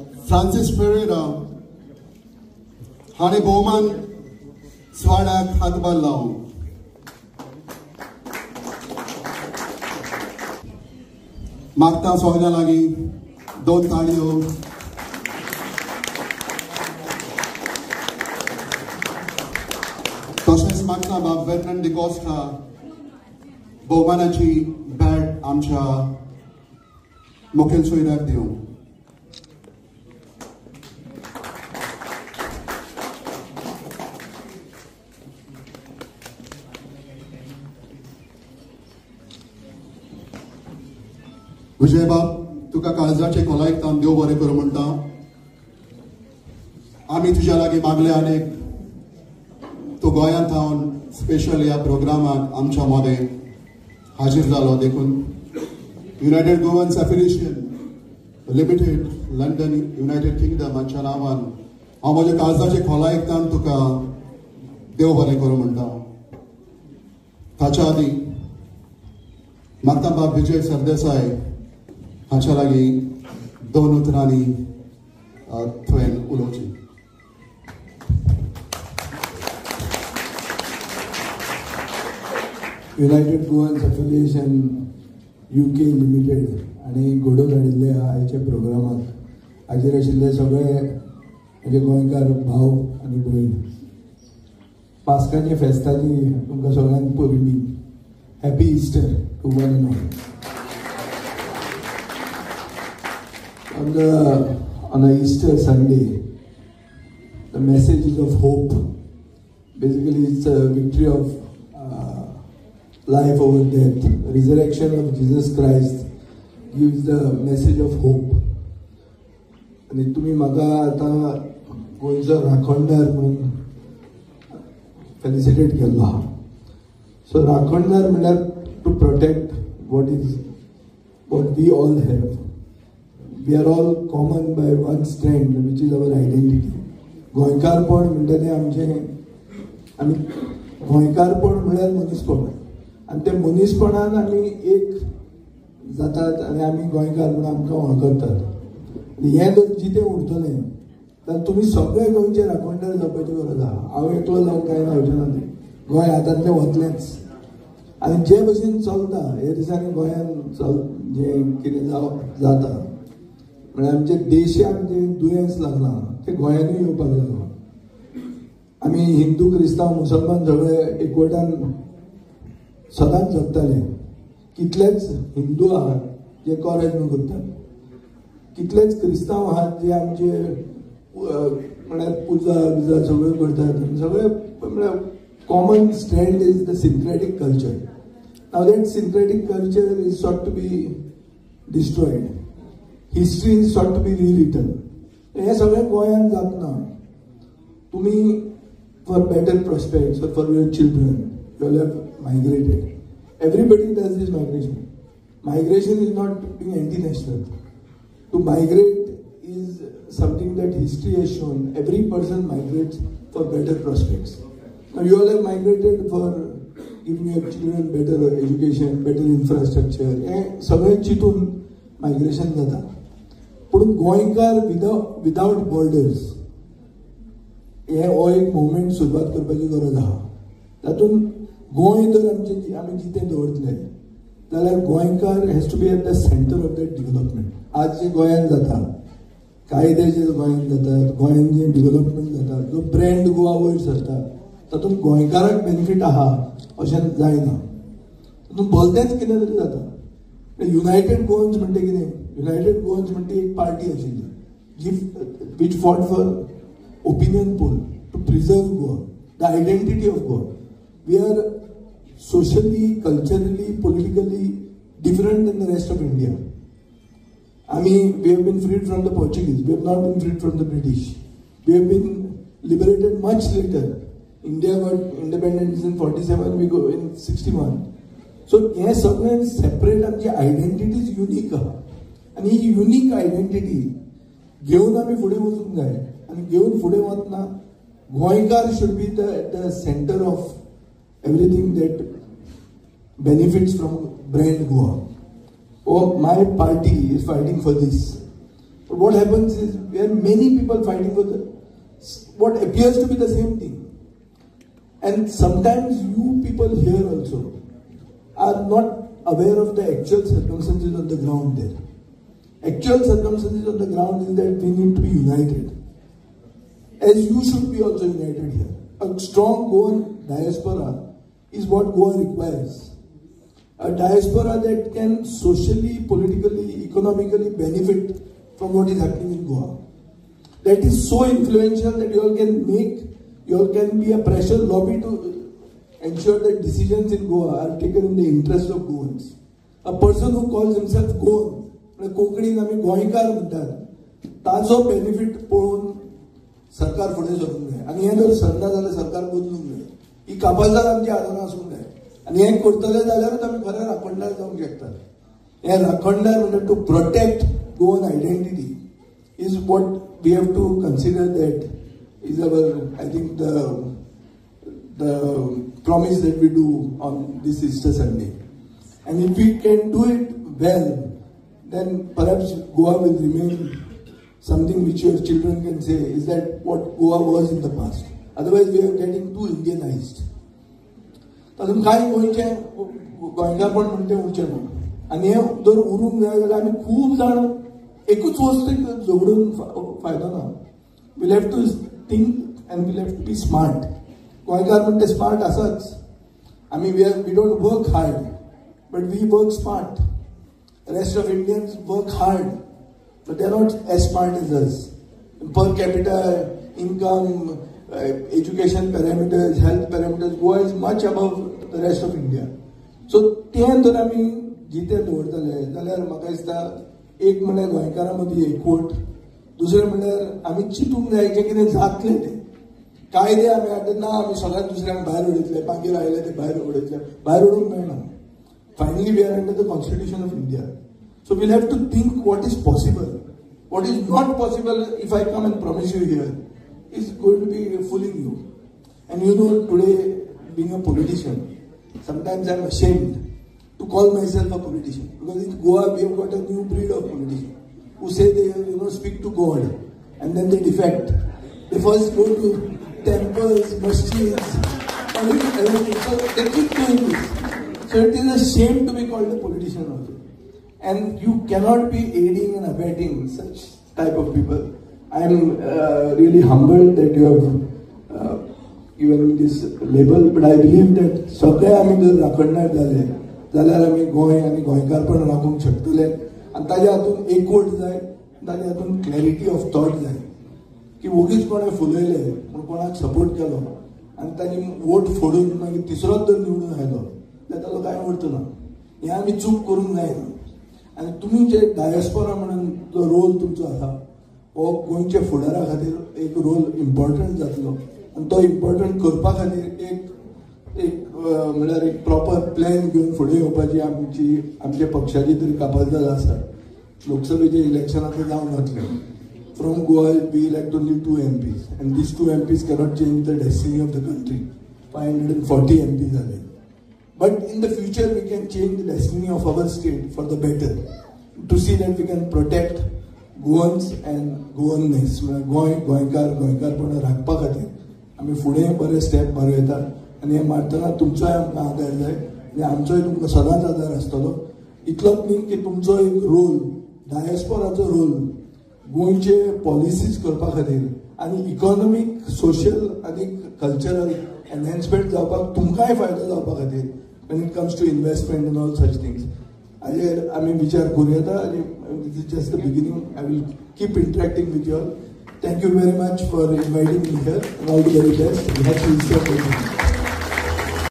Francis Pereira हाणे भोवमान स्वाड्याक हातभार लावून मागता सगळ्यां लागीं 2 ताळयो. तशेंच मागता बाब वेर्नन डिकॉस्टा भोवमानाची बॅट आमच्या मुखेल सोयऱ्याक दिवंक. विजय बाब तुका काळजाचे खोलायेक देव बरें करूं म्हणटा. आमी तुज्या लागीं मागले आनीक तूं गोंयांत रावन स्पेशल ह्या प्रोग्रामाक आमच्या मदें हाजीर जालो. देखून United Goans affiliation limited London United kingdom हांच्या नांवान हांव म्हज्या काळजाचे खोलायेक तुका देव बरें करूं म्हणटा. ताच्या आदीं मागता बाब विजय सरदेसाय हाच्या लागीं 2 उतरांनी तुवें उलोवचें. United Goans affiliation UK limited आणि घडोवन हाडिल्ल्या आयच्या प्रोग्रामाक हाजेर आशिल्ले सगळे म्हजे गोंयकार भाव आनी भयण पास्काच्या फेस्ताची तुमकां सगळ्यांक पयलीं happy Easter to one and all. On a Easter Sunday, the message is of hope. Basically, it's a victory of life over death. The resurrection of Jesus Christ gives the message of hope. आणि तुम्ही म्हाका आतां गोंयचो राखणदार म्हणून felicitate केल्लो आहा. So राखणदार म्हणल्यार to protect what we all have. We are all common by one strand, which is our identity. गोंयकारपण म्हणटा तें आमचें आमी गोंयकारपण म्हळ्यार मनीसपण आनी ते मनीसपणान आमी एक जातात आनी आमी गोंयकार म्हणून आमकां वळखतात. आनी हें जर जितें उरतलें जाल्यार तुमी सगळे गोंयचे राखणदार जावपाची गरज आहा. हांव एकलो जावन कांय जावचें ना. तें गोंय हातांतलें वतलेंच आनी जे भशेन चलता हे दिसांनी गोंयांत जें कितें जाता म्हळ्यार आमच्या देशाक जें दुयेंस लागलां तें गोंयांतूय येवपाक लागलां. आमी हिंदू क्रिस्तांव मुसलमान सगळे एकवटान सदांच जगताले. कितलेच हिंदू आहात जे कोरेजन करतात, कितलेच क्रिस्तांव आहात जे आमचे म्हळ्यार पुजा बिजा सगळ्यो करतात. सगळे म्हळ्यार common strand is the syncretic culture. Now that syncretic culture is sought to be destroyed. History is sought to be rewritten. हे सगळें गोंयांत जातना तुमी for better prospects for your children you have migrated. Everybody does this migration. Migration is not being anti-national. To migrate is something that history has shown. Every person migrates for better prospects. Now you all have migrated for giving your children better education, better infrastructure. हे सगळे चितून migration जाता. पूण गोंयकार without borders हे हो एक movement सुरवात करपाची गरज आहा. तातूंत गोंय जर आमी जितें दवरतले जाल्यार गोंयकार has to be at the centre of that development. आज जे गोंयांत जाता कायदे जे गोंयांत जातात, गोंयांत जे डेव्हलपमेंट जाता, जो ब्रँड गोवा वयर सरता तातूंत गोंयकाराक बेनिफीट आहा अशें जायना. तातूंत भलतेंच कितें तरी जाता. युनायटेड गोवन्स म्हणटा कितें? युनायटेड गोवन्स म्हणटा एक पार्टी आशिल्ली जी which fought for opinion poll to preserve Goa, the identity of Goa. We are socially, culturally, politically different than the rest of India. We have been freed from the Portuguese. We have not been freed from the British. We have been liberated much later. India got independence in 47, we go in 61. So, हे सगळे separate आमची identities unique आहा. आणि ही unique identity घेऊन आमी फुडें वचूंक जाय. आनी घेऊन फुडें वतना गोंयकार should be the center of everything that benefits from brand Goa. Oh, my party is fighting for this. But what happens is we have many people fighting for what appears to be the same thing. And sometimes you people here also are not aware of the actual circumstances on the ground there. Actual circumstances on the ground is that we need to be united. As you should be also united here. A strong Goan diaspora is what Goa requires. A diaspora that can socially, politically, economically benefit from what is happening in Goa. That is so influential that you all can be a pressure lobby to ensure that decisions in Goa are taken in the interest of Goans. A person who calls himself Goan, कोंकणीन आमी गोंयकार म्हणटात, ताजो benefit पळोवन सरकार फुडें सरूंक जाय. आनी हें जर सरना जाल्यार सरकार बदलूंक जाय. ही कापालदार आमची आदारां आसूंक जाय. आनी हें करतले जाल्यारूच आमी खरे राखणदार जावंक शकतात. हें राखणदार म्हणजे to protect Goan identity is what we have to consider. That is our, I think, the promise that we do on this Easter Sunday. And if we can do it well, then perhaps Goa will remain something which your children can say is that what Goa was in the past. Otherwise we are getting too Indianized. तातूंत कांय गोंयचें गोंयकारपण म्हणटा तें उरचें ना. आनी हें जर उरूंक जाय जाल्यार आमी खूब जाण एकूच वस्त झगडून फायदो ना. We'll have to think and we'll have to be smart. गोंयकार म्हणटा ते स्मार्ट आसाच. आमी we don't work hard, but we work smart. Rest of Indians work hard, but they are not as smart as us. Per capita income, education parameters, health parameters, Goa is much above the rest of India. So तें जर आमी जिते दवरतले जाल्यार म्हाका दिसता एक म्हणल्यार गोंयकारां मदीं एकवट, दुसरें म्हणल्यार आमी चिंतूंक जाय जें कितें जातलें तें. कायदे आमी हाडटा ना, आमी सगळ्यांक दुसऱ्यांक भायर उडयतले, मागीर आयले ते भायर उडयतले. भायर उडोवंक मेळना. Finally, we are under the Constitution of India. So we'll have to think what is possible. What is not possible, if I come and promise you here, is going to be fooling you. And you know, today, being a politician, sometimes I'm ashamed to call myself a politician. Because in Goa, we have got a new breed of politicians who say they, speak to God. And then they defect. They first go to temples, masjids, everything. So they keep doing this. So it is a shame to be called a politician also. And you cannot be aiding and abetting such type of people. I am really humbled that you have given me this label, but I believe that सगळे आमी जर राखणदार जाले जाल्यार आमी गोंय आनी गोंयकारपण राखूंक शकतले. आनी ताज्या हातूंत एकवट जाय, ताज्या हातूंत क्लॅरिटी ऑफ थॉट जाय. की वगीच कोणें फुलयले पूण कोणाक सपोर्ट केलो आनी ताणी वोट फोडून मागीर तिसरोच जर निवडून आयलो ताका कांय उरता ना. हें आमी चूक करूंक जायना. आनी तुमी जे डायस्पोरा म्हणून जो रोल तुमचो आसा हो गोंयच्या फुडारा खातीर एक रोल इम्पॉर्टंट जातलो. आनी तो इम्पॉर्टंट करपा खातीर एक म्हणल्यार एक प्रॉपर प्लॅन घेवन फुडें येवपाची आमच्या पक्षाची तरी कापालदार आसा. लोकसभेचे इलेक्शन आतां जावन वतलें. From Goa we elect only 2 MPs and these 2 MPs cannot change the destiny of the country. 540 MPs are there. But in the future, we can change the destiny of our state for the better. To see that we can protect Goans and Goanness. गोंयकारपण राखपा खातीर आमी फुडें बरे step मारूं येता. आनी हें मारतना तुमचोय आमकां आदार जाय आनी आमचोय तुमकां सदांच आदार आसतलो. इतलोच न्ही की तुमचो एक रोल, डायस्पोराचो रोल गोंयचे पॉलिसीज करपा खातीर आनी इकॉनॉमीक, सोशियल आनी कल्चरल एनहान्समेंट जावपाक तुमकांय फायदो जावपा खातीर when it comes to investment and all such things. हाजेर आमी विचार करूं येता आनी this is just the beginning. I will keep interacting with you all. Thank you very much for inviting me here and all the very best. Happy Easter.